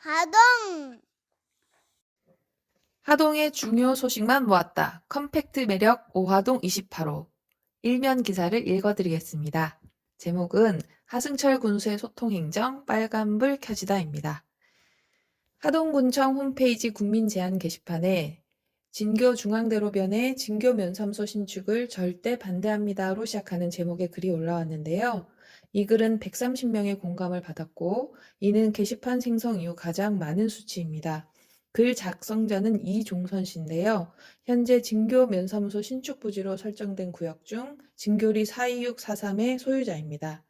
하동. 하동의 중요 소식만 모았다. 컴팩트 매력 오하동 28호. 일면 기사를 읽어드리겠습니다. 제목은 하승철 군수의 소통행정 빨간불 켜지다입니다. 하동군청 홈페이지 국민제안 게시판에 진교 중앙대로변의 진교 면사무소 신축을 절대 반대합니다로 시작하는 제목의 글이 올라왔는데요. 이 글은 130명의 공감을 받았고 이는 게시판 생성 이후 가장 많은 수치입니다. 글 작성자는 이종선 씨인데요. 현재 진교 면사무소 신축 부지로 설정된 구역 중 진교리 42643의 소유자입니다.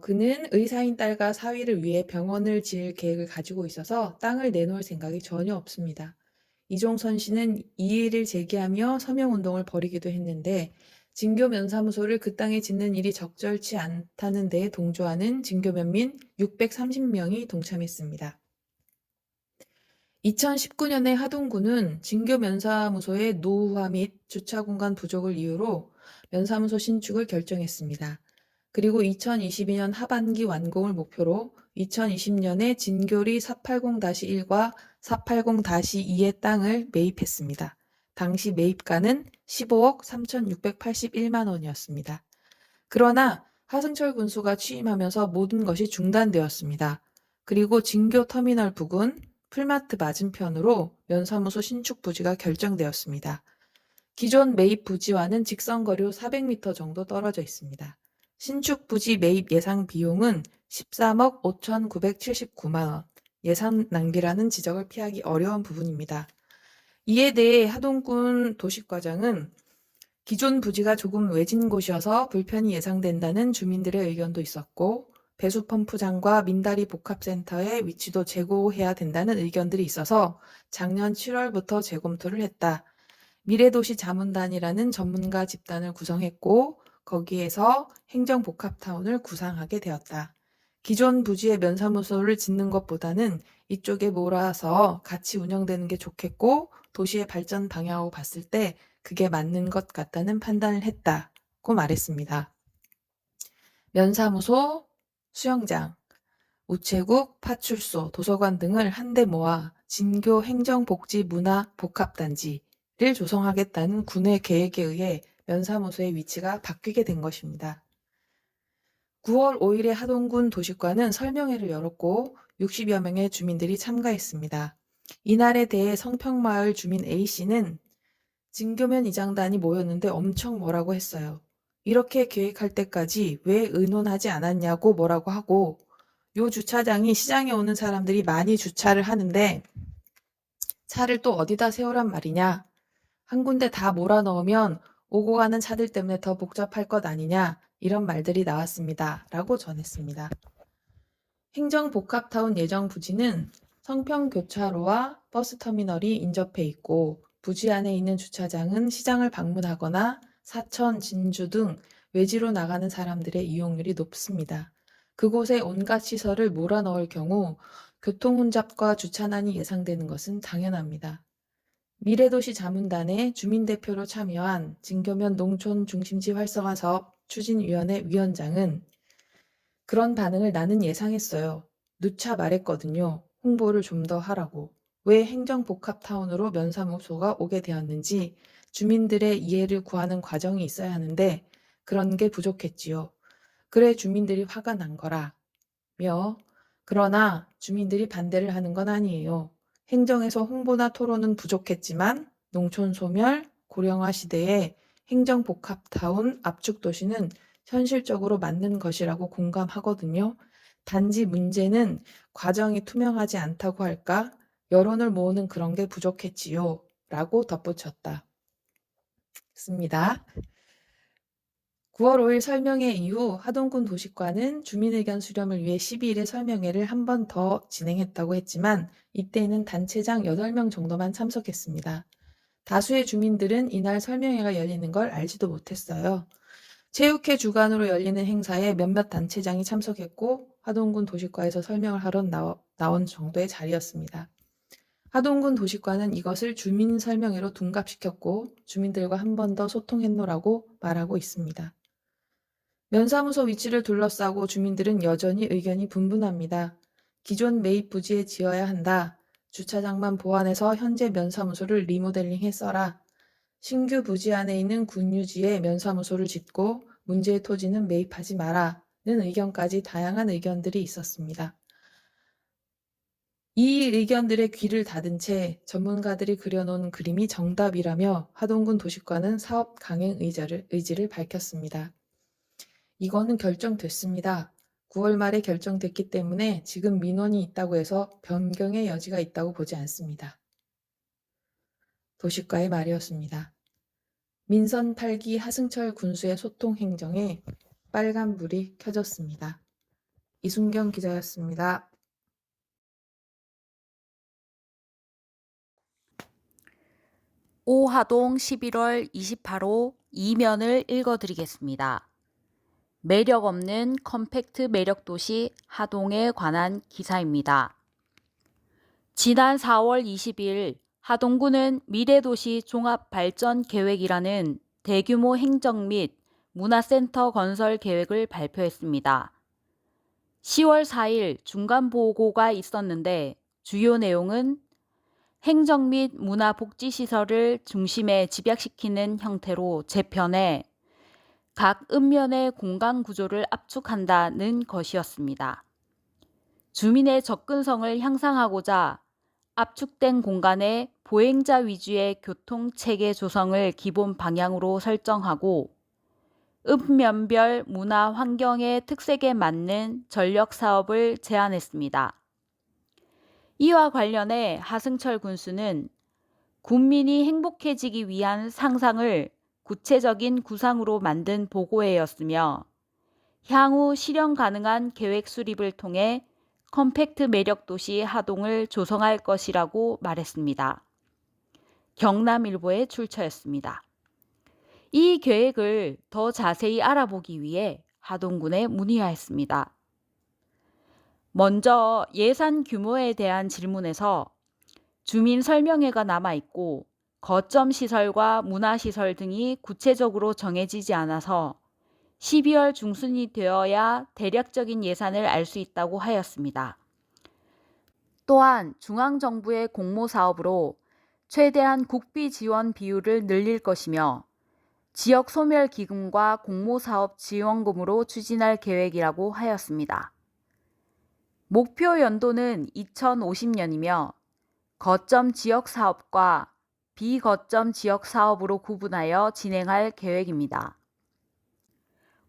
그는 의사인 딸과 사위를 위해 병원을 지을 계획을 가지고 있어서 땅을 내놓을 생각이 전혀 없습니다. 이종선 씨는 이의를 제기하며 서명운동을 벌이기도 했는데 진교 면사무소를 그 땅에 짓는 일이 적절치 않다는 데에 동조하는 진교면민 630명이 동참했습니다. 2019년에 하동구는 진교 면사무소의 노후화 및 주차 공간 부족을 이유로 면사무소 신축을 결정했습니다. 그리고 2022년 하반기 완공을 목표로 2020년에 진교리 480-1과 480-2의 땅을 매입했습니다. 당시 매입가는 15억 3,681만 원이었습니다. 그러나 하승철 군수가 취임하면서 모든 것이 중단되었습니다. 그리고 진교 터미널 부근 풀마트 맞은편으로 면사무소 신축 부지가 결정되었습니다. 기존 매입 부지와는 직선거리로 400m 정도 떨어져 있습니다. 신축 부지 매입 예상 비용은 13억 5,979만 원, 예산 낭비라는 지적을 피하기 어려운 부분입니다. 이에 대해 하동군 도시과장은 기존 부지가 조금 외진 곳이어서 불편이 예상된다는 주민들의 의견도 있었고 배수펌프장과 민다리 복합센터의 위치도 제고해야 된다는 의견들이 있어서 작년 7월부터 재검토를 했다. 미래도시자문단이라는 전문가 집단을 구성했고 거기에서 행정복합타운을 구상하게 되었다. 기존 부지에 면사무소를 짓는 것보다는 이쪽에 몰아서 같이 운영되는 게 좋겠고 도시의 발전 방향으로 봤을 때 그게 맞는 것 같다는 판단을 했다고 말했습니다. 면사무소, 수영장, 우체국, 파출소, 도서관 등을 한데 모아 진교 행정복지문화복합단지를 조성하겠다는 군의 계획에 의해 면사무소의 위치가 바뀌게 된 것입니다. 9월 5일에 하동군 도시과는 설명회를 열었고 60여 명의 주민들이 참가했습니다. 이날에 대해 성평마을 주민 A씨는 진교면 이장단이 모였는데 엄청 뭐라고 했어요. 이렇게 계획할 때까지 왜 의논하지 않았냐고 뭐라고 하고 요 주차장이 시장에 오는 사람들이 많이 주차를 하는데 차를 또 어디다 세우란 말이냐. 한 군데 다 몰아넣으면 오고 가는 차들 때문에 더 복잡할 것 아니냐. 이런 말들이 나왔습니다. 라고 전했습니다. 행정복합타운 예정 부지는 성평교차로와 버스터미널이 인접해 있고 부지 안에 있는 주차장은 시장을 방문하거나 사천, 진주 등 외지로 나가는 사람들의 이용률이 높습니다. 그곳에 온갖 시설을 몰아넣을 경우 교통 혼잡과 주차난이 예상되는 것은 당연합니다. 미래도시 자문단에 주민대표로 참여한 진교면 농촌 중심지 활성화 사업 추진위원회 위원장은 그런 반응을 나는 예상했어요. 누차 말했거든요. 홍보를 좀 더 하라고. 왜 행정복합타운으로 면사무소가 오게 되었는지 주민들의 이해를 구하는 과정이 있어야 하는데 그런 게 부족했지요. 그래 주민들이 화가 난 거라. 그러나 주민들이 반대를 하는 건 아니에요. 행정에서 홍보나 토론은 부족했지만 농촌 소멸, 고령화 시대에 행정복합타운 압축도시는 현실적으로 맞는 것이라고 공감하거든요. 단지 문제는 과정이 투명하지 않다고 할까? 여론을 모으는 그런 게 부족했지요. 라고 덧붙였다. 습니다. 9월 5일 설명회 이후 하동군 도시과는 주민의견 수렴을 위해 12일에 설명회를 한 번 더 진행했다고 했지만 이때는 단체장 8명 정도만 참석했습니다. 다수의 주민들은 이날 설명회가 열리는 걸 알지도 못했어요. 체육회 주관으로 열리는 행사에 몇몇 단체장이 참석했고 하동군 도시과에서 설명을 하러 나온 정도의 자리였습니다. 하동군 도시과는 이것을 주민 설명회로 둔갑시켰고 주민들과 한 번 더 소통했노라고 말하고 있습니다. 면사무소 위치를 둘러싸고 주민들은 여전히 의견이 분분합니다. 기존 매입 부지에 지어야 한다. 주차장만 보완해서 현재 면사무소를 리모델링해 써라. 신규 부지 안에 있는 군유지에 면사무소를 짓고 문제의 토지는 매입하지 마라는 의견까지 다양한 의견들이 있었습니다. 이 의견들의 귀를 닫은 채 전문가들이 그려놓은 그림이 정답이라며 하동군 도시과는 사업 강행 의지를 밝혔습니다. 이거는 결정됐습니다. 9월 말에 결정됐기 때문에 지금 민원이 있다고 해서 변경의 여지가 있다고 보지 않습니다. 도시과의 말이었습니다. 민선 8기 하승철 군수의 소통 행정에 빨간불이 켜졌습니다. 이순경 기자였습니다. 오하동 11월 28호 이면을 읽어드리겠습니다. 매력 없는 컴팩트 매력도시 하동에 관한 기사입니다. 지난 4월 20일 하동구는 미래도시 종합발전계획이라는 대규모 행정 및 문화센터 건설 계획을 발표했습니다. 10월 4일 중간보고가 있었는데 주요 내용은 행정 및 문화복지시설을 중심에 집약시키는 형태로 재편해 각 읍면의 공간 구조를 압축한다는 것이었습니다. 주민의 접근성을 향상하고자 압축된 공간에 보행자 위주의 교통체계 조성을 기본 방향으로 설정하고 읍면별 문화 환경의 특색에 맞는 전력 사업을 제안했습니다. 이와 관련해 하승철 군수는 군민이 행복해지기 위한 상상을 구체적인 구상으로 만든 보고회였으며 향후 실현 가능한 계획 수립을 통해 컴팩트 매력도시 하동을 조성할 것이라고 말했습니다. 경남일보에 출처였습니다. 이 계획을 더 자세히 알아보기 위해 하동군에 문의하였습니다. 먼저 예산 규모에 대한 질문에서 주민 설명회가 남아있고 거점 시설과 문화시설 등이 구체적으로 정해지지 않아서 12월 중순이 되어야 대략적인 예산을 알 수 있다고 하였습니다. 또한 중앙정부의 공모사업으로 최대한 국비 지원 비율을 늘릴 것이며 지역 소멸기금과 공모사업 지원금으로 추진할 계획이라고 하였습니다. 목표 연도는 2050년이며 거점 지역 사업과 비거점 지역 사업으로 구분하여 진행할 계획입니다.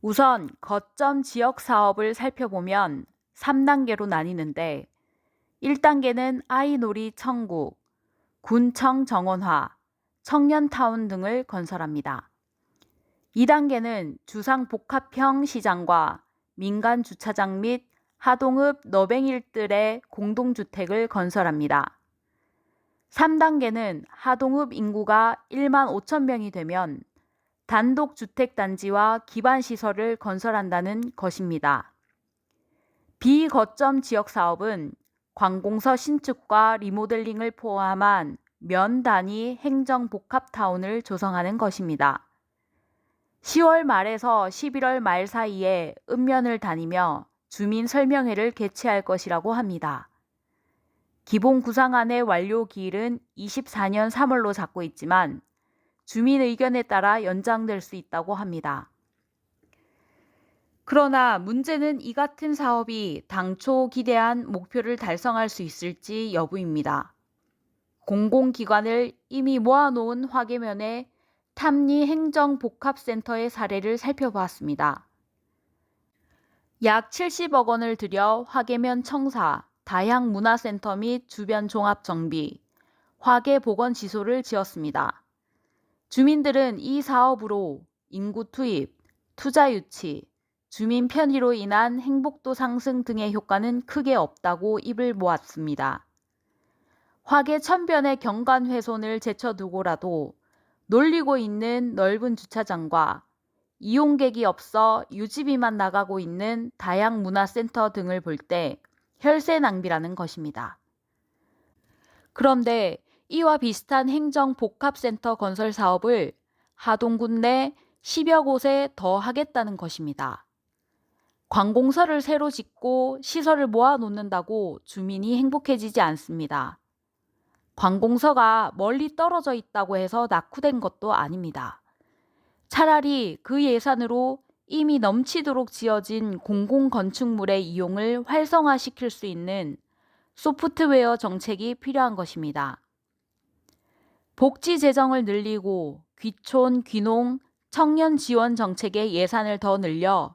우선 거점 지역 사업을 살펴보면 3단계로 나뉘는데 1단계는 아이놀이 천국, 군청 정원화, 청년타운 등을 건설합니다. 2단계는 주상복합형 시장과 민간 주차장 및 하동읍 너뱅일들의 공동주택을 건설합니다. 3단계는 하동읍 인구가 1만 5천 명이 되면 단독주택단지와 기반시설을 건설한다는 것입니다. 비거점 지역사업은 관공서 신축과 리모델링을 포함한 면 단위 행정복합타운을 조성하는 것입니다. 10월 말에서 11월 말 사이에 읍면을 다니며 주민 설명회를 개최할 것이라고 합니다. 기본 구상안의 완료 기일은 24년 3월로 잡고 있지만 주민 의견에 따라 연장될 수 있다고 합니다. 그러나 문제는 이 같은 사업이 당초 기대한 목표를 달성할 수 있을지 여부입니다. 공공기관을 이미 모아놓은 화계면의 탐리 행정복합센터의 사례를 살펴보았습니다. 약 70억 원을 들여 화계면 청사, 다향문화센터 및 주변 종합정비, 화계보건시설을 지었습니다. 주민들은 이 사업으로 인구 투입, 투자 유치, 주민 편의로 인한 행복도 상승 등의 효과는 크게 없다고 입을 모았습니다. 화계 천변의 경관 훼손을 제쳐두고라도 놀리고 있는 넓은 주차장과 이용객이 없어 유지비만 나가고 있는 다양문화센터 등을 볼 때 혈세 낭비라는 것입니다. 그런데 이와 비슷한 행정복합센터 건설 사업을 하동군 내 10여 곳에 더 하겠다는 것입니다. 관공서를 새로 짓고 시설을 모아놓는다고 주민이 행복해지지 않습니다. 관공서가 멀리 떨어져 있다고 해서 낙후된 것도 아닙니다. 차라리 그 예산으로 이미 넘치도록 지어진 공공건축물의 이용을 활성화시킬 수 있는 소프트웨어 정책이 필요한 것입니다. 복지 재정을 늘리고 귀촌, 귀농, 청년 지원 정책의 예산을 더 늘려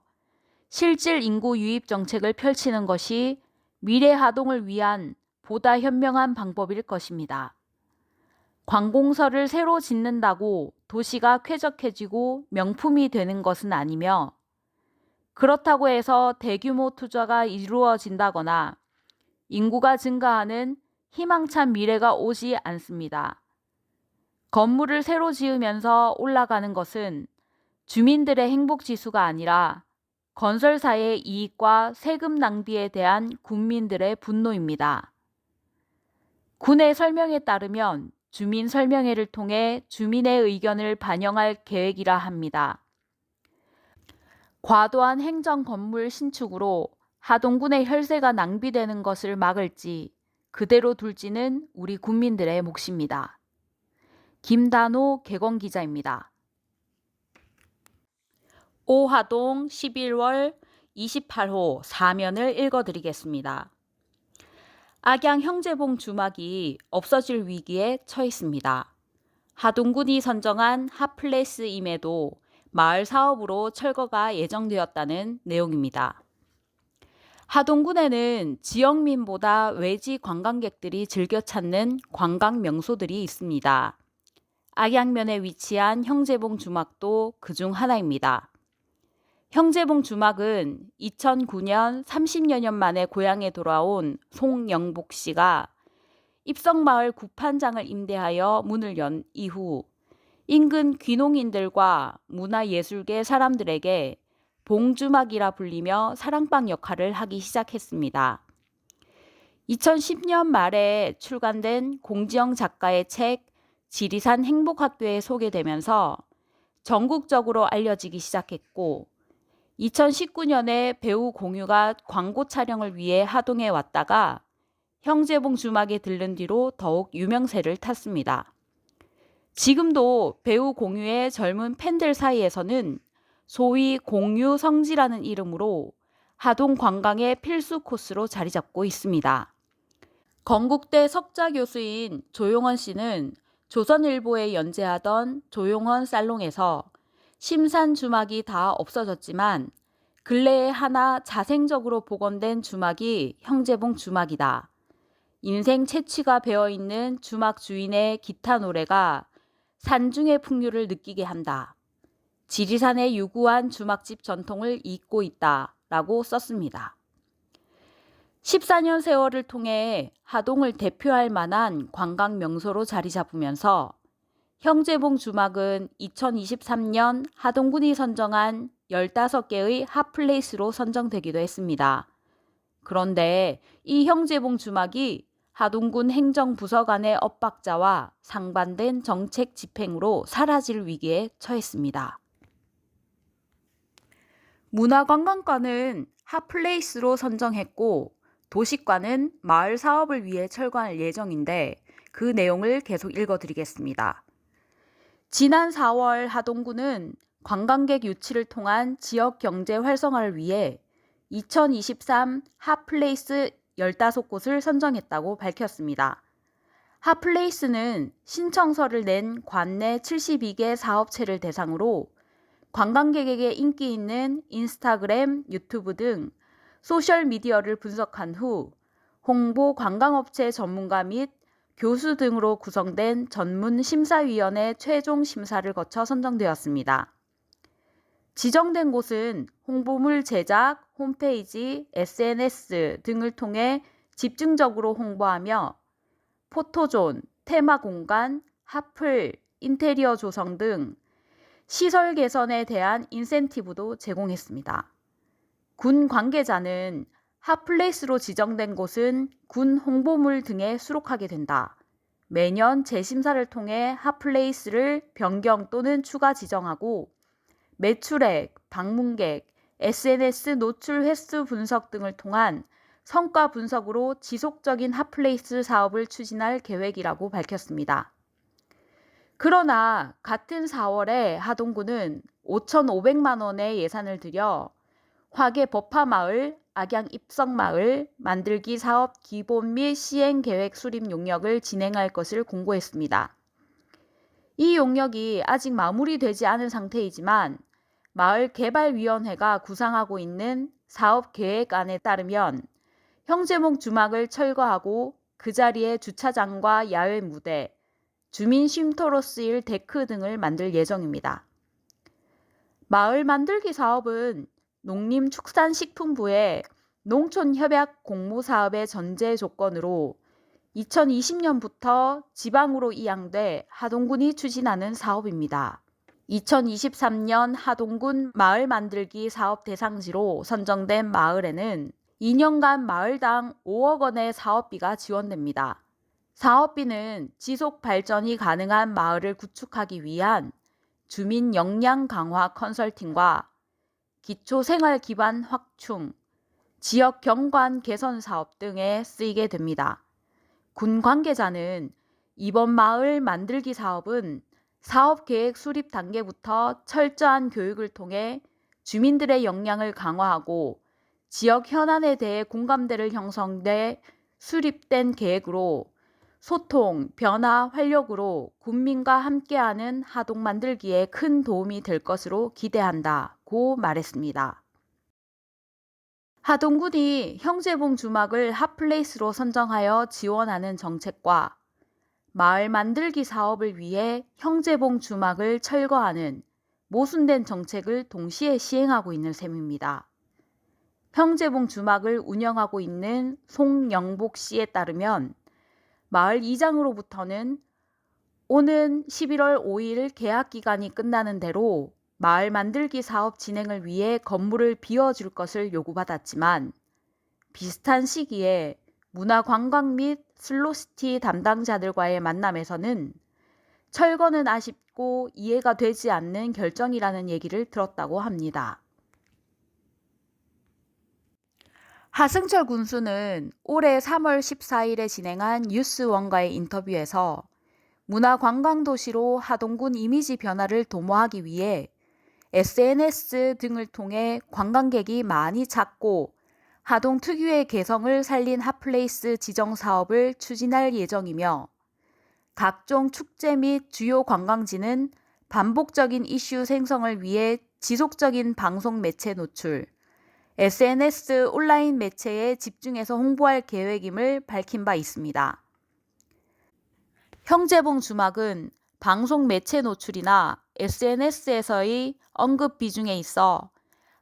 실질 인구 유입 정책을 펼치는 것이 미래 하동을 위한 보다 현명한 방법일 것입니다. 관공서를 새로 짓는다고 도시가 쾌적해지고 명품이 되는 것은 아니며 그렇다고 해서 대규모 투자가 이루어진다거나 인구가 증가하는 희망찬 미래가 오지 않습니다. 건물을 새로 지으면서 올라가는 것은 주민들의 행복 지수가 아니라 건설사의 이익과 세금 낭비에 대한 국민들의 분노입니다. 군의 설명에 따르면 주민 설명회를 통해 주민의 의견을 반영할 계획이라 합니다. 과도한 행정 건물 신축으로 하동군의 혈세가 낭비되는 것을 막을지 그대로 둘지는 우리 국민들의 몫입니다. 김단호 개건기자입니다. 오하동 11월 28호 사면을 읽어드리겠습니다. 악양 형제봉 주막이 없어질 위기에 처했습니다. 하동군이 선정한 핫플레이스임에도 마을 사업으로 철거가 예정되었다는 내용입니다. 하동군에는 지역민보다 외지 관광객들이 즐겨 찾는 관광 명소들이 있습니다. 악양면에 위치한 형제봉 주막도 그중 하나입니다. 형제봉 주막은 2009년 30여 년 만에 고향에 돌아온 송영복 씨가 입성마을 구판장을 임대하여 문을 연 이후 인근 귀농인들과 문화예술계 사람들에게 봉주막이라 불리며 사랑방 역할을 하기 시작했습니다. 2010년 말에 출간된 공지영 작가의 책 지리산 행복학교에 소개되면서 전국적으로 알려지기 시작했고 2019년에 배우 공유가 광고 촬영을 위해 하동에 왔다가 형제봉 주막에 들른 뒤로 더욱 유명세를 탔습니다. 지금도 배우 공유의 젊은 팬들 사이에서는 소위 공유 성지라는 이름으로 하동 관광의 필수 코스로 자리 잡고 있습니다. 건국대 석좌 교수인 조용원 씨는 조선일보에 연재하던 조용원 살롱에서 심산 주막이 다 없어졌지만 근래에 하나 자생적으로 복원된 주막이 형제봉 주막이다. 인생 채취가 배어있는 주막 주인의 기타 노래가 산중의 풍류를 느끼게 한다. 지리산의 유구한 주막집 전통을 잇고 있다. 라고 썼습니다. 14년 세월을 통해 하동을 대표할 만한 관광 명소로 자리 잡으면서 형제봉 주막은 2023년 하동군이 선정한 15개의 핫플레이스로 선정되기도 했습니다. 그런데 이 형제봉 주막이 하동군 행정부서 간의 엇박자와 상반된 정책 집행으로 사라질 위기에 처했습니다. 문화관광과는 핫플레이스로 선정했고 도시과는 마을 사업을 위해 철거할 예정인데 그 내용을 계속 읽어드리겠습니다. 지난 4월 하동군은 관광객 유치를 통한 지역 경제 활성화를 위해 2023 핫플레이스 15곳을 선정했다고 밝혔습니다. 핫플레이스는 신청서를 낸 관내 72개 사업체를 대상으로 관광객에게 인기 있는 인스타그램, 유튜브 등 소셜미디어를 분석한 후 홍보 관광업체 전문가 및 교수 등으로 구성된 전문 심사위원회 최종 심사를 거쳐 선정되었습니다. 지정된 곳은 홍보물 제작, 홈페이지, SNS 등을 통해 집중적으로 홍보하며 포토존, 테마 공간, 핫플, 인테리어 조성 등 시설 개선에 대한 인센티브도 제공했습니다. 군 관계자는 핫플레이스로 지정된 곳은 군 홍보물 등에 수록하게 된다. 매년 재심사를 통해 핫플레이스를 변경 또는 추가 지정하고 매출액, 방문객, SNS 노출 횟수 분석 등을 통한 성과 분석으로 지속적인 핫플레이스 사업을 추진할 계획이라고 밝혔습니다. 그러나 같은 4월에 하동구는 5,500만 원의 예산을 들여 화계 법화마을, 악양 입성마을 만들기 사업 기본 및 시행 계획 수립 용역을 진행할 것을 공고했습니다. 이 용역이 아직 마무리되지 않은 상태이지만 마을개발위원회가 구상하고 있는 사업계획안에 따르면 형제봉 주막을 철거하고 그 자리에 주차장과 야외 무대, 주민 쉼터로 쓰일 데크 등을 만들 예정입니다. 마을 만들기 사업은 농림축산식품부의 농촌협약 공모사업의 전제 조건으로 2020년부터 지방으로 이양돼 하동군이 추진하는 사업입니다. 2023년 하동군 마을 만들기 사업 대상지로 선정된 마을에는 2년간 마을당 5억 원의 사업비가 지원됩니다. 사업비는 지속 발전이 가능한 마을을 구축하기 위한 주민 역량 강화 컨설팅과 기초 생활 기반 확충, 지역 경관 개선 사업 등에 쓰이게 됩니다. 군 관계자는 이번 마을 만들기 사업은 사업 계획 수립 단계부터 철저한 교육을 통해 주민들의 역량을 강화하고 지역 현안에 대해 공감대를 형성돼 수립된 계획으로 소통, 변화, 활력으로 군민과 함께하는 하동 만들기에 큰 도움이 될 것으로 기대한다고 말했습니다. 하동군이 형제봉 주막을 핫플레이스로 선정하여 지원하는 정책과 마을 만들기 사업을 위해 형제봉 주막을 철거하는 모순된 정책을 동시에 시행하고 있는 셈입니다. 형제봉 주막을 운영하고 있는 송영복 씨에 따르면 마을 이장으로부터는 오는 11월 5일 계약 기간이 끝나는 대로 마을 만들기 사업 진행을 위해 건물을 비워줄 것을 요구받았지만 비슷한 시기에 문화관광 및 슬로시티 담당자들과의 만남에서는 철거는 아쉽고 이해가 되지 않는 결정이라는 얘기를 들었다고 합니다. 하승철 군수는 올해 3월 14일에 진행한 뉴스원과의 인터뷰에서 문화관광도시로 하동군 이미지 변화를 도모하기 위해 SNS 등을 통해 관광객이 많이 찾고 하동 특유의 개성을 살린 핫플레이스 지정 사업을 추진할 예정이며 각종 축제 및 주요 관광지는 반복적인 이슈 생성을 위해 지속적인 방송 매체 노출, SNS 온라인 매체에 집중해서 홍보할 계획임을 밝힌 바 있습니다. 형제봉 주막은 방송 매체 노출이나 SNS에서의 언급 비중에 있어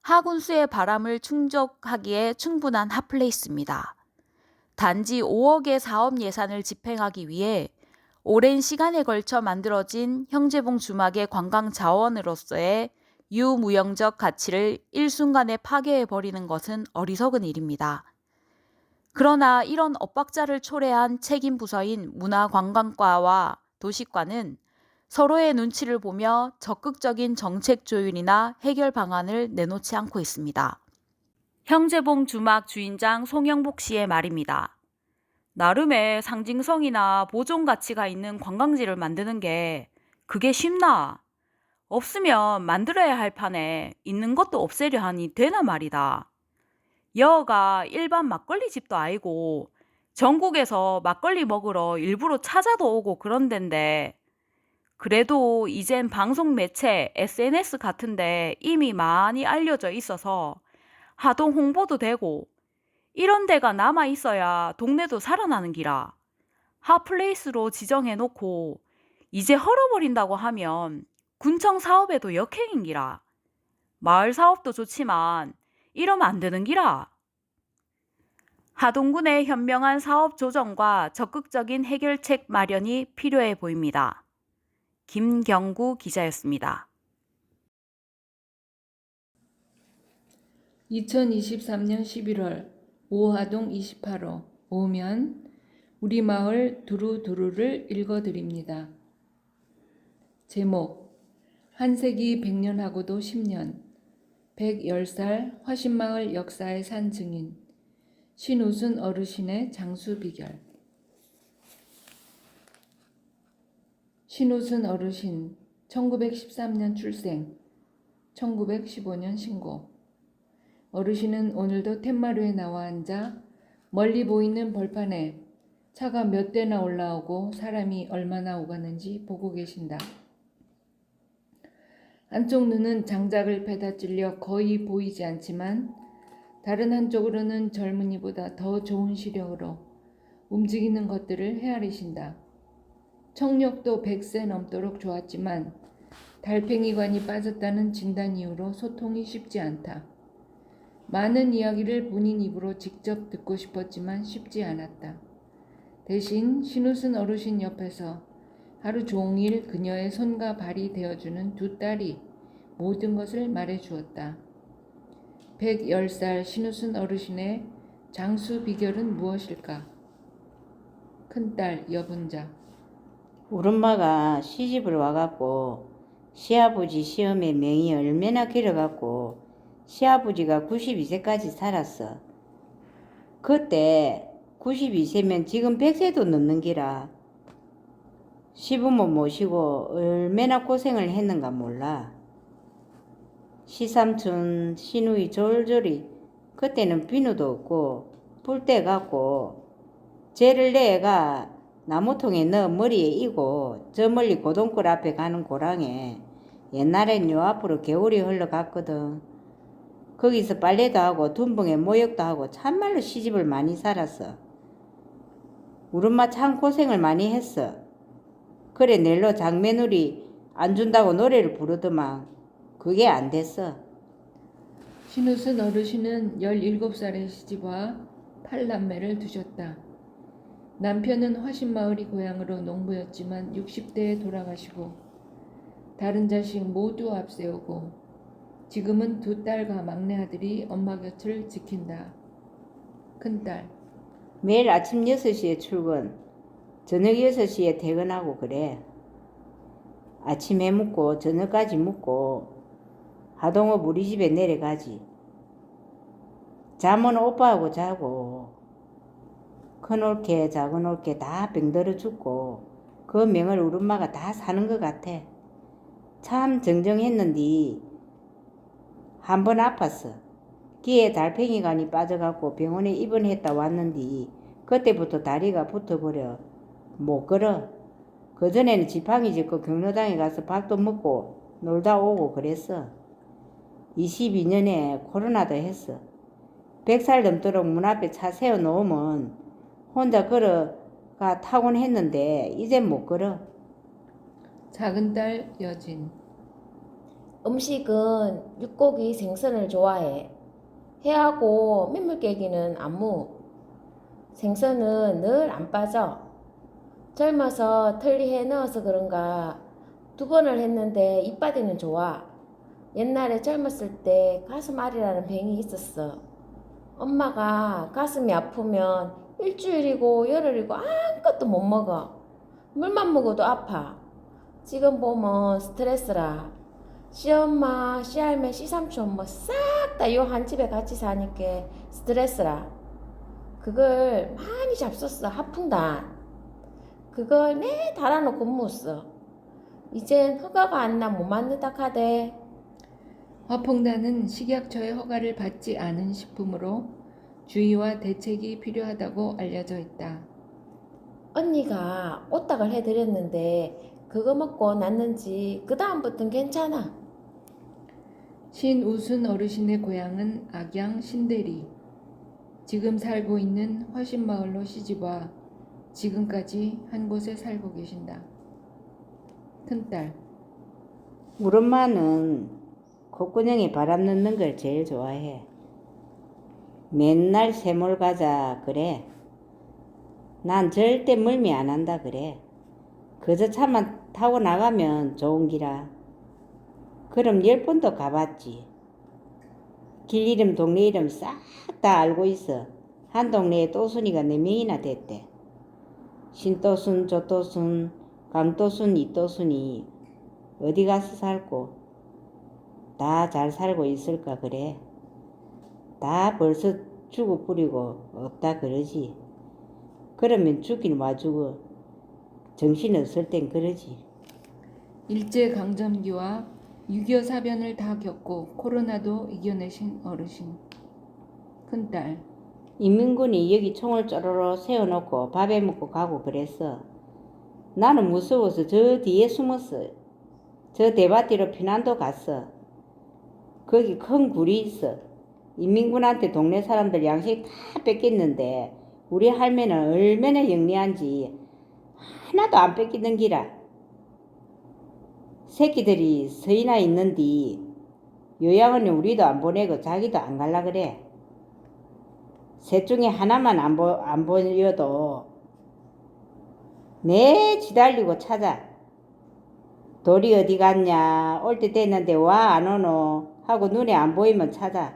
하군수의 바람을 충족하기에 충분한 핫플레이스입니다. 단지 5억의 사업 예산을 집행하기 위해 오랜 시간에 걸쳐 만들어진 형제봉 주막의 관광 자원으로서의 유무형적 가치를 일순간에 파괴해버리는 것은 어리석은 일입니다. 그러나 이런 엇박자를 초래한 책임 부서인 문화관광과와 도시과는 서로의 눈치를 보며 적극적인 정책 조율이나 해결 방안을 내놓지 않고 있습니다. 형제봉 주막 주인장 송영복 씨의 말입니다. 나름의 상징성이나 보존 가치가 있는 관광지를 만드는 게 그게 쉽나? 없으면 만들어야 할 판에 있는 것도 없애려 하니 되나 말이다. 여가 일반 막걸리 집도 아니고 전국에서 막걸리 먹으러 일부러 찾아도 오고 그런 데인데 그래도 이젠 방송 매체, SNS 같은데 이미 많이 알려져 있어서 하동 홍보도 되고 이런 데가 남아 있어야 동네도 살아나는 기라. 핫플레이스로 지정해놓고 이제 헐어버린다고 하면 군청 사업에도 역행인 기라. 마을 사업도 좋지만 이러면 안 되는 기라. 하동군의 현명한 사업 조정과 적극적인 해결책 마련이 필요해 보입니다. 김경구 기자였습니다. 2023년 11월 오하동 28호 오면 우리 마을 두루두루를 읽어드립니다. 제목 한세기 100년하고도 10년 110살 화신마을 역사의 산 증인 신우순 어르신의 장수 비결. 신우순 어르신 1913년 출생, 1915년 신고. 어르신은 오늘도 툇마루에 나와 앉아 멀리 보이는 벌판에 차가 몇 대나 올라오고 사람이 얼마나 오가는지 보고 계신다. 한쪽 눈은 장작을 패다 찔려 거의 보이지 않지만 다른 한쪽으로는 젊은이보다 더 좋은 시력으로 움직이는 것들을 헤아리신다. 청력도 100세 넘도록 좋았지만 달팽이관이 빠졌다는 진단 이후로 소통이 쉽지 않다. 많은 이야기를 본인 입으로 직접 듣고 싶었지만 쉽지 않았다. 대신 신우순 어르신 옆에서 하루 종일 그녀의 손과 발이 되어주는 두 딸이 모든 것을 말해주었다. 110살 신우순 어르신의 장수 비결은 무엇일까? 큰딸 여분자. 우리 엄마가 시집을 와갖고 시아버지 시험에 명이 얼마나 길어갖고 시아버지가 92세까지 살았어. 그때 92세면 지금 100세도 넘는 기라. 시부모 모시고 얼마나 고생을 했는가 몰라. 시삼촌 시누이 졸졸이 그때는 비누도 없고 뿔대 갖고 쟤를 내 애가 나무통에 넣어 머리에 이고 저 멀리 고동굴 앞에 가는 고랑에 옛날엔 요 앞으로 개울이 흘러갔거든. 거기서 빨래도 하고 둔붕에 모욕도 하고 참말로 시집을 많이 살았어. 우리 엄마 참 고생을 많이 했어. 그래 낼로 장매누리 안 준다고 노래를 부르더만 그게 안 됐어. 신우순 어르신은 17살에 시집와 8남매를 두셨다. 남편은 화신마을이 고향으로 농부였지만 60대에 돌아가시고 다른 자식 모두 앞세우고 지금은 두 딸과 막내 아들이 엄마 곁을 지킨다. 큰딸. 매일 아침 6시에 출근, 저녁 6시에 퇴근하고 그래. 아침에 묵고 저녁까지 묵고 하동업 우리 집에 내려가지. 잠은 오빠하고 자고 큰 올케 작은 올케 다 병들어 죽고 그 명을 우리 엄마가 다 사는 것 같아. 참 정정했는데 한 번 아팠어. 귀에 달팽이관이 빠져갖고 병원에 입원했다 왔는데 그때부터 다리가 붙어버려 못 걸어. 그전에는 지팡이 짚고 경로당에 가서 밥도 먹고 놀다 오고 그랬어. 22년에 코로나도 했어. 100살 넘도록 문 앞에 차 세워놓으면 혼자 걸어가 타곤 했는데 이젠 못 걸어. 작은 딸 여진. 음식은 육고기 생선을 좋아해. 회하고 민물깨기는 안 무. 생선은 늘 안 빠져. 젊어서 틀리해 넣어서 그런가 2번을 했는데 이빠디는 좋아. 옛날에 젊었을 때 가슴앓이라는 병이 있었어. 엄마가 가슴이 아프면 일주일이고 열흘이고 아무것도 못 먹어. 물만 먹어도 아파. 지금 보면 스트레스라. 시엄마, 시할매, 시삼촌 뭐 싹 다 요 한 집에 같이 사니까 스트레스라. 그걸 많이 잡섰어. 하풍단. 그걸 내 달아놓고 묻었어. 이젠 허가가 안 나 못 만든다 카대. 화풍단은 식약처의 허가를 받지 않은 식품으로 주의와 대책이 필요하다고 알려져 있다. 언니가 오딱을 해드렸는데 그거 먹고 났는지 그 다음부터는 괜찮아. 신우순 어르신의 고향은 악양 신대리. 지금 살고 있는 화신마을로 시집와 지금까지 한 곳에 살고 계신다. 큰딸. 우리 엄마는 콧구멍에 바람 넣는 걸 제일 좋아해. 맨날 세몰 가자 그래. 난 절대 멀미 안 한다 그래. 그저 차만 타고 나가면 좋은 기라. 그럼 10번도 가봤지. 길 이름 동네 이름 싹 다 알고 있어. 한 동네에 또순이가 4명이나 됐대. 신또순 조또순 강또순 이또순이 어디 가서 살고 다 잘 살고 있을까 그래? 다 벌써 죽어 뿌리고 없다 그러지. 그러면 죽긴 와주고 정신 없을 땐 그러지. 일제강점기와 6.25 사변을 다 겪고 코로나도 이겨내신 어르신. 큰딸. 인민군이 여기 총을 쪼로로 세워놓고 밥에 먹고 가고 그랬어. 나는 무서워서 저 뒤에 숨었어. 저 대밭뒤로 피난도 갔어. 거기 큰 굴이 있어. 인민군한테 동네 사람들 양식 다 뺏겼는데 우리 할매는 얼마나 영리한지 하나도 안 뺏기는 기라. 새끼들이 서이나 있는디 요양원에 우리도 안 보내고 자기도 안 갈라 그래. 셋 중에 하나만 안 보여도 내 지달리고 찾아. 돌이 어디 갔냐, 올 때 됐는데 와 안 오노 하고 눈에 안 보이면 찾아.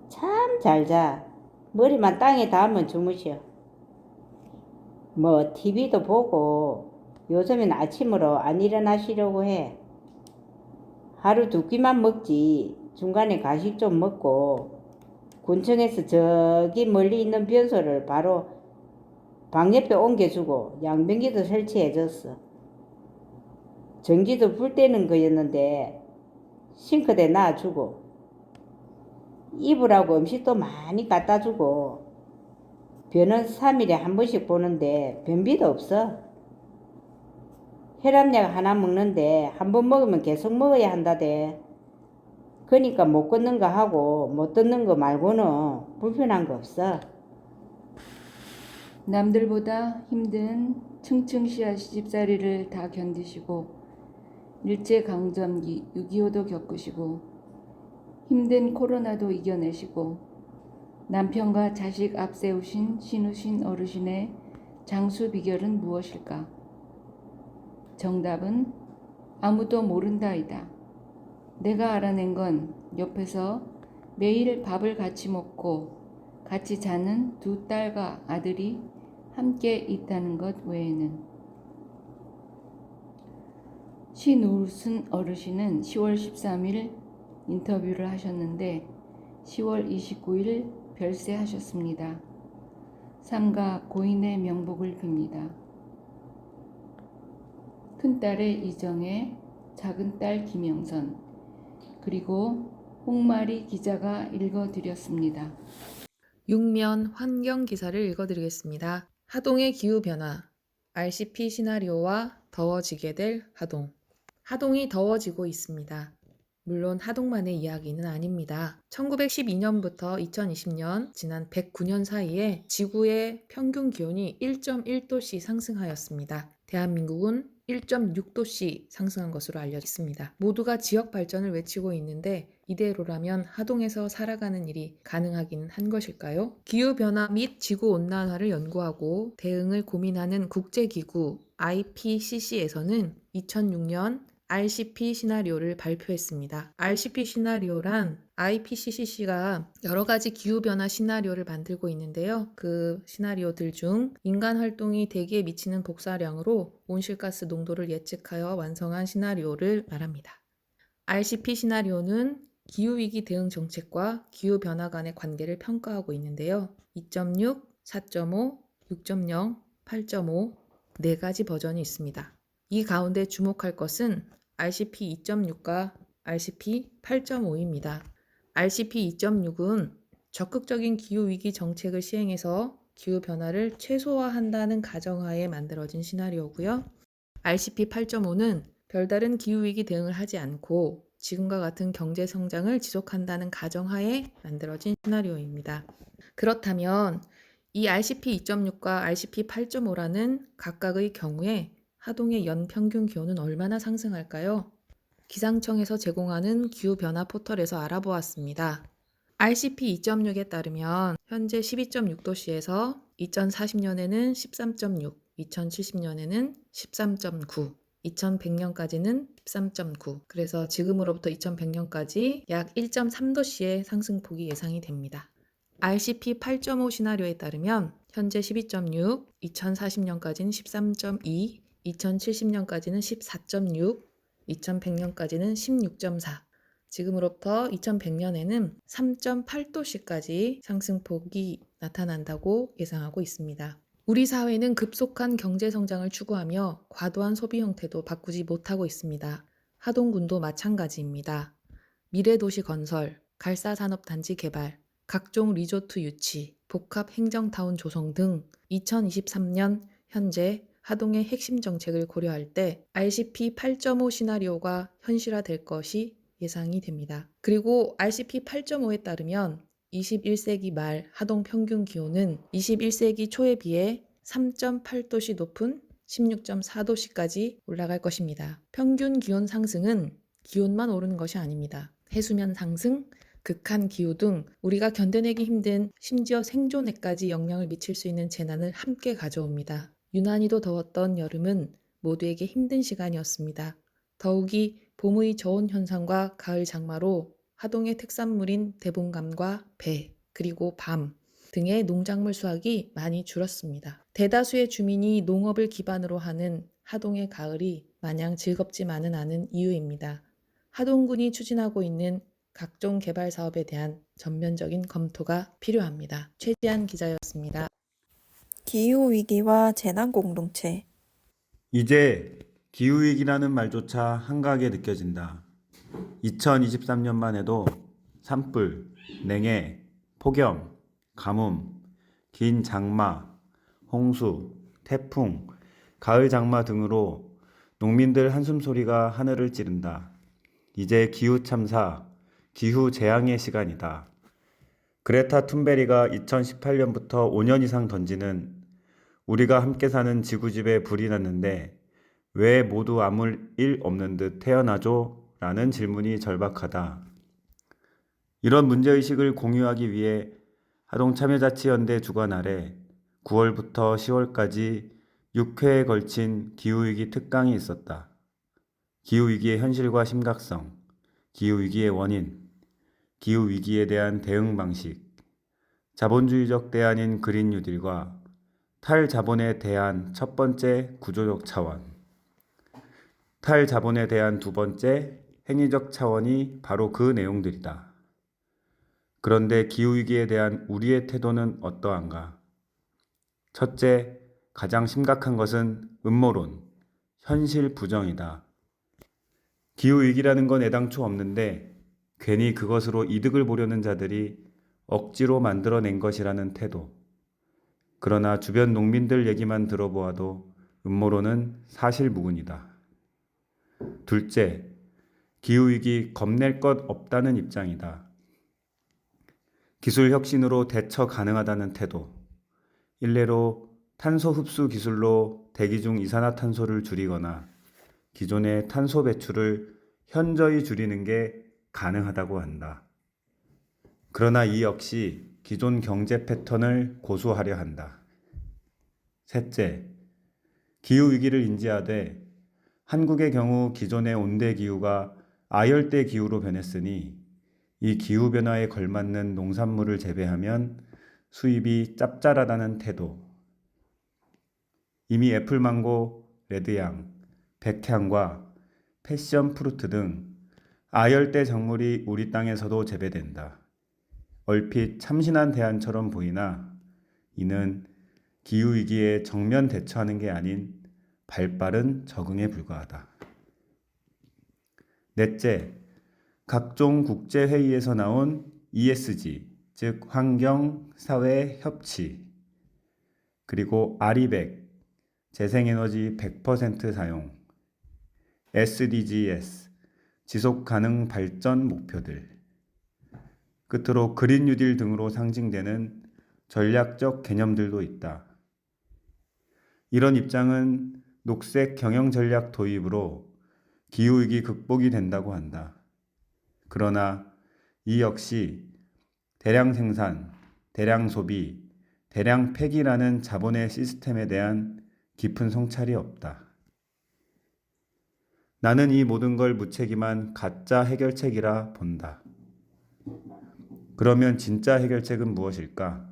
참 잘 자. 머리만 땅에 닿으면 주무셔. 뭐 TV도 보고 요즘엔 아침으로 안 일어나시려고 해. 하루 두 끼만 먹지. 중간에 간식 좀 먹고 군청에서 저기 멀리 있는 변소를 바로 방 옆에 옮겨주고 양변기도 설치해줬어. 전기도 불 때는 거였는데 싱크대 놔주고 이불하고 음식도 많이 갖다 주고 변은 3일에 한 번씩 보는데 변비도 없어. 혈압약 하나 먹는데 한 번 먹으면 계속 먹어야 한다대. 그러니까 못 걷는 거 하고 못 듣는 거 말고는 불편한 거 없어. 남들보다 힘든 층층시야 시집살이를 다 견디시고 일제강점기 6.25도 겪으시고 힘든 코로나도 이겨내시고 남편과 자식 앞세우신 신우신 어르신의 장수 비결은 무엇일까? 정답은 아무도 모른다이다. 내가 알아낸 건 옆에서 매일 밥을 같이 먹고 같이 자는 두 딸과 아들이 함께 있다는 것 외에는. 신우순 어르신은 10월 13일 인터뷰를 하셨는데 10월 29일 별세하셨습니다. 삼가 고인의 명복을 빕니다. 큰딸의 이정혜, 작은딸 김영선, 그리고 홍마리 기자가 읽어드렸습니다. 6면 환경 기사를 읽어드리겠습니다. 하동의 기후변화, RCP 시나리오와 더워지게 될 하동. 하동이 더워지고 있습니다. 물론 하동만의 이야기는 아닙니다. 1912년부터 2020년 지난 109년 사이에 지구의 평균 기온이 1.1도씩 상승하였습니다. 대한민국은 1.6도씩 상승한 것으로 알려졌습니다. 모두가 지역 발전을 외치고 있는데 이대로라면 하동에서 살아가는 일이 가능하기는 한 것일까요? 기후변화 및 지구온난화를 연구하고 대응을 고민하는 국제기구 IPCC에서는 2006년 RCP 시나리오를 발표했습니다. RCP 시나리오란 IPCC가 여러 가지 기후변화 시나리오를 만들고 있는데요. 그 시나리오들 중 인간 활동이 대기에 미치는 복사량으로 온실가스 농도를 예측하여 완성한 시나리오를 말합니다. RCP 시나리오는 기후위기 대응 정책과 기후변화 간의 관계를 평가하고 있는데요. 2.6, 4.5, 6.0, 8.5 네 가지 버전이 있습니다. 이 가운데 주목할 것은 RCP 2.6과 RCP 8.5입니다. RCP 2.6은 적극적인 기후위기 정책을 시행해서 기후변화를 최소화한다는 가정하에 만들어진 시나리오고요. RCP 8.5는 별다른 기후위기 대응을 하지 않고 지금과 같은 경제성장을 지속한다는 가정하에 만들어진 시나리오입니다. 그렇다면 이 RCP 2.6과 RCP 8.5라는 각각의 경우에 하동의 연평균 기온은 얼마나 상승할까요? 기상청에서 제공하는 기후변화 포털에서 알아보았습니다. RCP 2.6에 따르면 현재 12.6도씨에서 2040년에는 13.6, 2070년에는 13.9, 2100년까지는 13.9, 그래서 지금으로부터 2100년까지 약 1.3도씨의 상승폭이 예상이 됩니다. RCP 8.5 시나리오에 따르면 현재 12.6, 2040년까지는 13.2, 2070년까지는 14.6, 2100년까지는 16.4, 지금으로부터 2100년에는 3.8도씨까지 상승폭이 나타난다고 예상하고 있습니다. 우리 사회는 급속한 경제 성장을 추구하며 과도한 소비 형태도 바꾸지 못하고 있습니다. 하동군도 마찬가지입니다. 미래도시 건설, 갈사산업단지 개발, 각종 리조트 유치, 복합 행정타운 조성 등 2023년 현재 하동의 핵심 정책을 고려할 때 RCP 8.5 시나리오가 현실화될 것이 예상이 됩니다. 그리고 RCP 8.5에 따르면 21세기 말 하동 평균 기온은 21세기 초에 비해 3.8도씨 높은 16.4도씨까지 올라갈 것입니다. 평균 기온 상승은 기온만 오르는 것이 아닙니다. 해수면 상승, 극한 기후 등 우리가 견뎌내기 힘든 심지어 생존에까지 영향을 미칠 수 있는 재난을 함께 가져옵니다. 유난히도 더웠던 여름은 모두에게 힘든 시간이었습니다. 더욱이 봄의 저온 현상과 가을 장마로 하동의 특산물인 대봉감과 배, 그리고 밤 등의 농작물 수확이 많이 줄었습니다. 대다수의 주민이 농업을 기반으로 하는 하동의 가을이 마냥 즐겁지만은 않은 이유입니다. 하동군이 추진하고 있는 각종 개발 사업에 대한 전면적인 검토가 필요합니다. 최지한 기자였습니다. 기후위기와 재난공동체. 이제 기후위기라는 말조차 한가하게 느껴진다. 2023년만 해도 산불, 냉해, 폭염, 가뭄, 긴 장마, 홍수, 태풍, 가을 장마 등으로 농민들 한숨소리가 하늘을 찌른다. 이제 기후참사, 기후재앙의 시간이다. 그레타 툰베리가 2018년부터 5년 이상 던지는 우리가 함께 사는 지구집에 불이 났는데 왜 모두 아무 일 없는 듯 태어나죠? 라는 질문이 절박하다. 이런 문제의식을 공유하기 위해 하동참여자치연대 주관 아래 9월부터 10월까지 6회에 걸친 기후위기 특강이 있었다. 기후위기의 현실과 심각성, 기후위기의 원인, 기후위기에 대한 대응 방식, 자본주의적 대안인 그린 뉴딜과 탈자본에 대한 첫 번째 구조적 차원, 탈자본에 대한 두 번째 행위적 차원이 바로 그 내용들이다. 그런데 기후위기에 대한 우리의 태도는 어떠한가? 첫째, 가장 심각한 것은 음모론, 현실 부정이다. 기후위기라는 건 애당초 없는데 괜히 그것으로 이득을 보려는 자들이 억지로 만들어낸 것이라는 태도. 그러나 주변 농민들 얘기만 들어보아도 음모론은 사실무근이다. 둘째, 기후위기 겁낼 것 없다는 입장이다. 기술 혁신으로 대처 가능하다는 태도. 일례로 탄소 흡수 기술로 대기 중 이산화탄소를 줄이거나 기존의 탄소 배출을 현저히 줄이는 게 가능하다고 한다. 그러나 이 역시 기존 경제 패턴을 고수하려 한다. 셋째, 기후위기를 인지하되 한국의 경우 기존의 온대기후가 아열대기후로 변했으니 이 기후변화에 걸맞는 농산물을 재배하면 수입이 짭짤하다는 태도. 이미 애플망고, 레드향, 백향과 패션프루트 등 아열대 작물이 우리 땅에서도 재배된다. 얼핏 참신한 대안처럼 보이나 이는 기후위기에 정면 대처하는 게 아닌 발빠른 적응에 불과하다. 넷째, 각종 국제회의에서 나온 ESG, 즉 환경, 사회, 협치, 그리고 RE100, 재생에너지 100% 사용, SDGs, 지속가능 발전 목표들, 끝으로 그린 뉴딜 등으로 상징되는 전략적 개념들도 있다. 이런 입장은 녹색 경영 전략 도입으로 기후위기 극복이 된다고 한다. 그러나 이 역시 대량 생산, 대량 소비, 대량 폐기라는 자본의 시스템에 대한 깊은 성찰이 없다. 나는 이 모든 걸 무책임한 가짜 해결책이라 본다. 그러면 진짜 해결책은 무엇일까?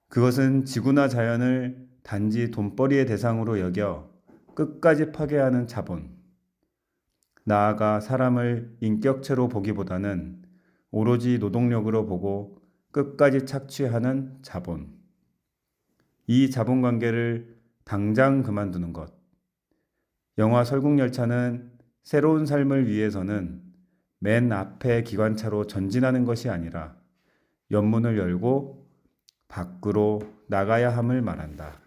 그것은 지구나 자연을 단지 돈벌이의 대상으로 여겨 끝까지 파괴하는 자본, 나아가 사람을 인격체로 보기보다는 오로지 노동력으로 보고 끝까지 착취하는 자본. 이 자본 관계를 당장 그만두는 것. 영화 설국열차는 새로운 삶을 위해서는 맨 앞에 기관차로 전진하는 것이 아니라 연문을 열고 밖으로 나가야 함을 말한다.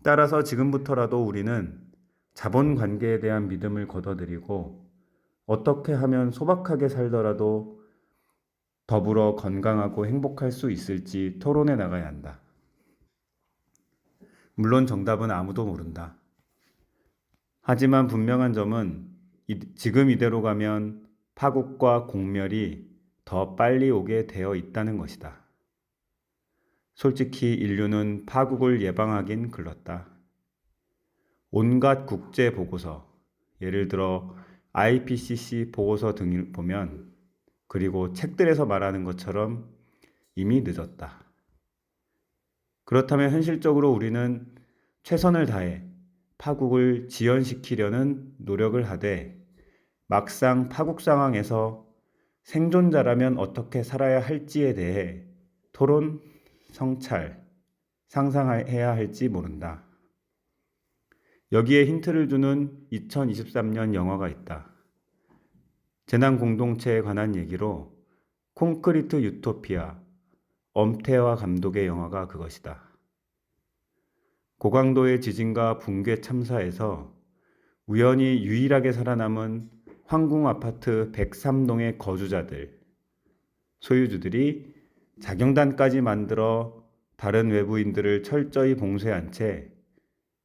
따라서 지금부터라도 우리는 자본 관계에 대한 믿음을 거둬들이고 어떻게 하면 소박하게 살더라도 더불어 건강하고 행복할 수 있을지 토론해 나가야 한다. 물론 정답은 아무도 모른다. 하지만 분명한 점은 지금 이대로 가면 파국과 공멸이 더 빨리 오게 되어 있다는 것이다. 솔직히 인류는 파국을 예방하긴 글렀다. 온갖 국제 보고서, 예를 들어 IPCC 보고서 등을 보면, 그리고 책들에서 말하는 것처럼 이미 늦었다. 그렇다면 현실적으로 우리는 최선을 다해 파국을 지연시키려는 노력을 하되 막상 파국 상황에서 생존자라면 어떻게 살아야 할지에 대해 토론, 성찰, 상상해야 할지 모른다. 여기에 힌트를 주는 2023년 영화가 있다. 재난 공동체에 관한 얘기로 콘크리트 유토피아, 엄태화 감독의 영화가 그것이다. 고강도의 지진과 붕괴 참사에서 우연히 유일하게 살아남은 황궁 아파트 103동의 거주자들, 소유주들이 자경단까지 만들어 다른 외부인들을 철저히 봉쇄한 채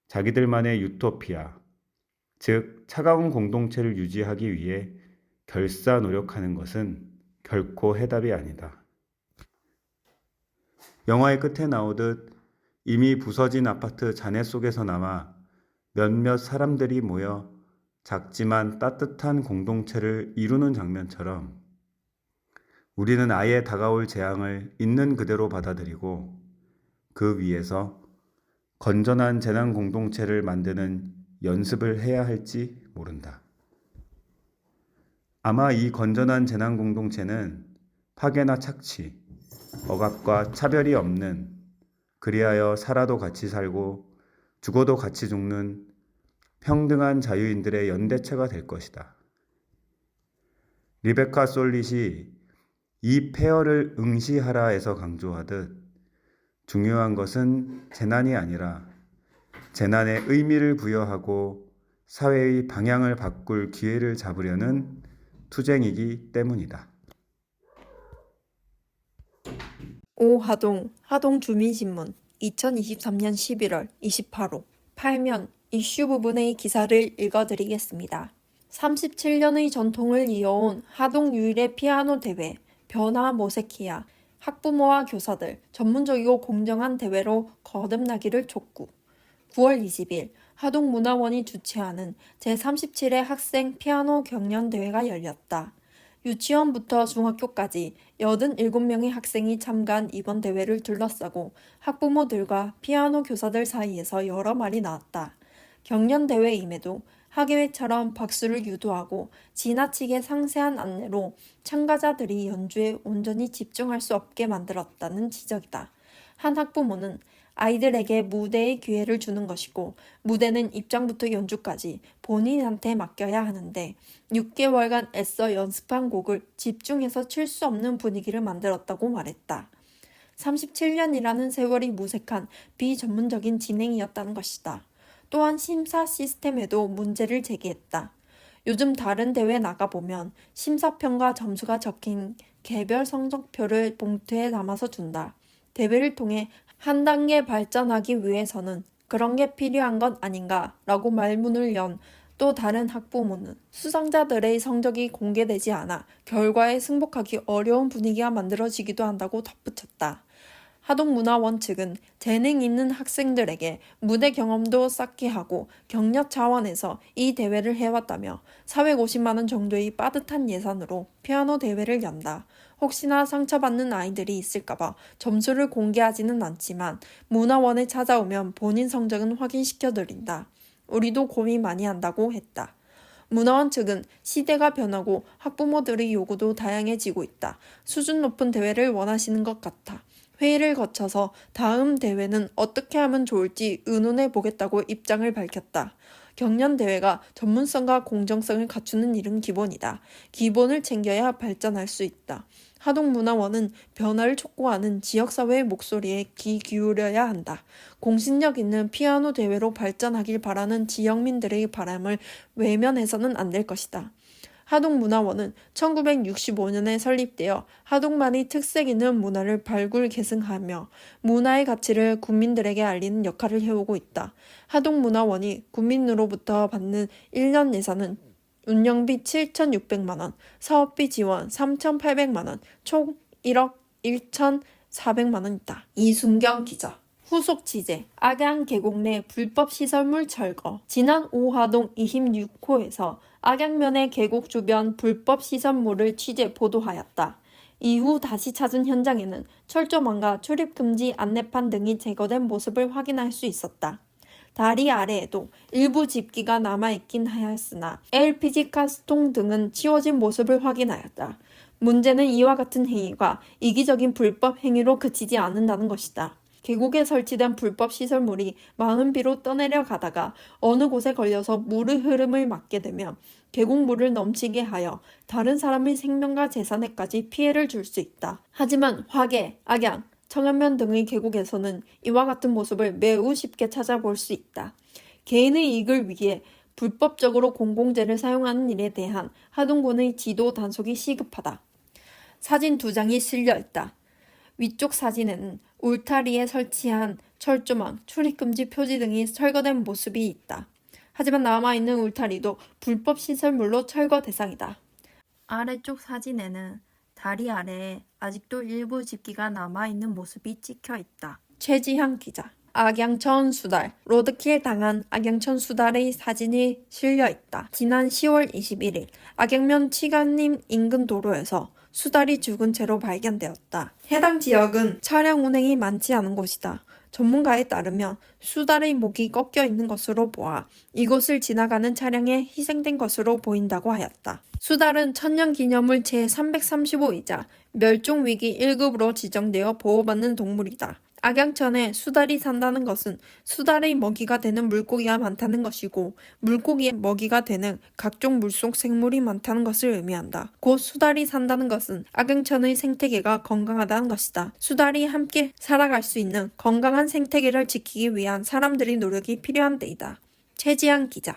자기들만의 유토피아, 즉 차가운 공동체를 유지하기 위해 결사 노력하는 것은 결코 해답이 아니다. 영화의 끝에 나오듯 이미 부서진 아파트 잔해 속에서 남아 몇몇 사람들이 모여 작지만 따뜻한 공동체를 이루는 장면처럼 우리는 아예 다가올 재앙을 있는 그대로 받아들이고 그 위에서 건전한 재난 공동체를 만드는 연습을 해야 할지 모른다. 아마 이 건전한 재난 공동체는 파괴나 착취, 억압과 차별이 없는, 그리하여 살아도 같이 살고 죽어도 같이 죽는 평등한 자유인들의 연대체가 될 것이다. 리베카 솔릿이 이 폐허를 응시하라에서 강조하듯 중요한 것은 재난이 아니라 재난에 의미를 부여하고 사회의 방향을 바꿀 기회를 잡으려는 투쟁이기 때문이다. 오하동, 하동주민신문 2023년 11월 28호 8면 이슈 부분의 기사를 읽어드리겠습니다. 37년의 전통을 이어온 하동 유일의 피아노 대회 변화 모세키아 학부모와 교사들 전문적이고 공정한 대회로 거듭나기를 촉구. 9월 20일 하동문화원이 주최하는 제37회 학생 피아노 경연대회가 열렸다. 유치원부터 중학교까지 87명의 학생이 참가한 이번 대회를 둘러싸고 학부모들과 피아노 교사들 사이에서 여러 말이 나왔다. 경연대회임에도 학예회처럼 박수를 유도하고 지나치게 상세한 안내로 참가자들이 연주에 온전히 집중할 수 없게 만들었다는 지적이다. 한 학부모는 아이들에게 무대의 기회를 주는 것이고 무대는 입장부터 연주까지 본인한테 맡겨야 하는데 6개월간 애써 연습한 곡을 집중해서 칠 수 없는 분위기를 만들었다고 말했다. 37년이라는 세월이 무색한 비전문적인 진행이었다는 것이다. 또한 심사 시스템에도 문제를 제기했다. 요즘 다른 대회 나가보면 심사평가 점수가 적힌 개별 성적표를 봉투에 담아서 준다. 대회를 통해 한 단계 발전하기 위해서는 그런 게 필요한 것 아닌가 라고 말문을 연 또 다른 학부모는 수상자들의 성적이 공개되지 않아 결과에 승복하기 어려운 분위기가 만들어지기도 한다고 덧붙였다. 하동문화원 측은 재능 있는 학생들에게 무대 경험도 쌓게 하고 격려 차원에서 이 대회를 해왔다며 450만 원 정도의 빠듯한 예산으로 피아노 대회를 연다. 혹시나 상처받는 아이들이 있을까봐 점수를 공개하지는 않지만 문화원에 찾아오면 본인 성적은 확인시켜드린다. 우리도 고민 많이 한다고 했다. 문화원 측은 시대가 변하고 학부모들의 요구도 다양해지고 있다. 수준 높은 대회를 원하시는 것 같아. 회의를 거쳐서 다음 대회는 어떻게 하면 좋을지 의논해 보겠다고 입장을 밝혔다. 경연 대회가 전문성과 공정성을 갖추는 일은 기본이다. 기본을 챙겨야 발전할 수 있다. 하동문화원은 변화를 촉구하는 지역사회의 목소리에 귀 기울여야 한다. 공신력 있는 피아노 대회로 발전하길 바라는 지역민들의 바람을 외면해서는 안 될 것이다. 하동문화원은 1965년에 설립되어 하동만의 특색 있는 문화를 발굴 계승하며 문화의 가치를 국민들에게 알리는 역할을 해오고 있다. 하동문화원이 국민으로부터 받는 1년 예산은 운영비 7,600만 원, 사업비 지원 3,800만 원, 총 1억 1,400만 원이다. 이순경 기자. 후속 취재. 악양 계곡 내 불법 시설물 철거. 지난 오하동 26호에서 악양면의 계곡 주변 불법 시설물을 취재 보도하였다. 이후 다시 찾은 현장에는 철조망과 출입금지 안내판 등이 제거된 모습을 확인할 수 있었다. 다리 아래에도 일부 집기가 남아있긴 하였으나 LPG 가스통 등은 치워진 모습을 확인하였다. 문제는 이와 같은 행위가 이기적인 불법 행위로 그치지 않는다는 것이다. 계곡에 설치된 불법 시설물이 많은 비로 떠내려 가다가 어느 곳에 걸려서 물의 흐름을 막게 되면 계곡물을 넘치게 하여 다른 사람의 생명과 재산에까지 피해를 줄 수 있다. 하지만 화계, 악양, 청양면 등의 계곡에서는 이와 같은 모습을 매우 쉽게 찾아볼 수 있다. 개인의 이익을 위해 불법적으로 공공재를 사용하는 일에 대한 하동군의 지도 단속이 시급하다. 사진 2장이 실려 있다. 위쪽 사진에는 울타리에 설치한 철조망, 출입금지 표지 등이 철거된 모습이 있다. 하지만 남아있는 울타리도 불법 시설물로 철거 대상이다. 아래쪽 사진에는 다리 아래에 아직도 일부 집기가 남아있는 모습이 찍혀 있다. 최지향 기자. 악양천 수달. 로드킬 당한 악양천 수달의 사진이 실려 있다. 지난 10월 21일 악양면 치간림 인근 도로에서 수달이 죽은 채로 발견되었다. 해당 지역은 차량 운행이 많지 않은 곳이다. 전문가에 따르면 수달의 목이 꺾여 있는 것으로 보아 이곳을 지나가는 차량에 희생된 것으로 보인다고 하였다. 수달은 천년기념물 제335이자 멸종위기 1급으로 지정되어 보호받는 동물이다. 악양천에 수달이 산다는 것은 수달의 먹이가 되는 물고기가 많다는 것이고 물고기의 먹이가 되는 각종 물속 생물이 많다는 것을 의미한다. 곧 수달이 산다는 것은 악양천의 생태계가 건강하다는 것이다. 수달이 함께 살아갈 수 있는 건강한 생태계를 지키기 위한 사람들의 노력이 필요한 때이다. 최지향 기자.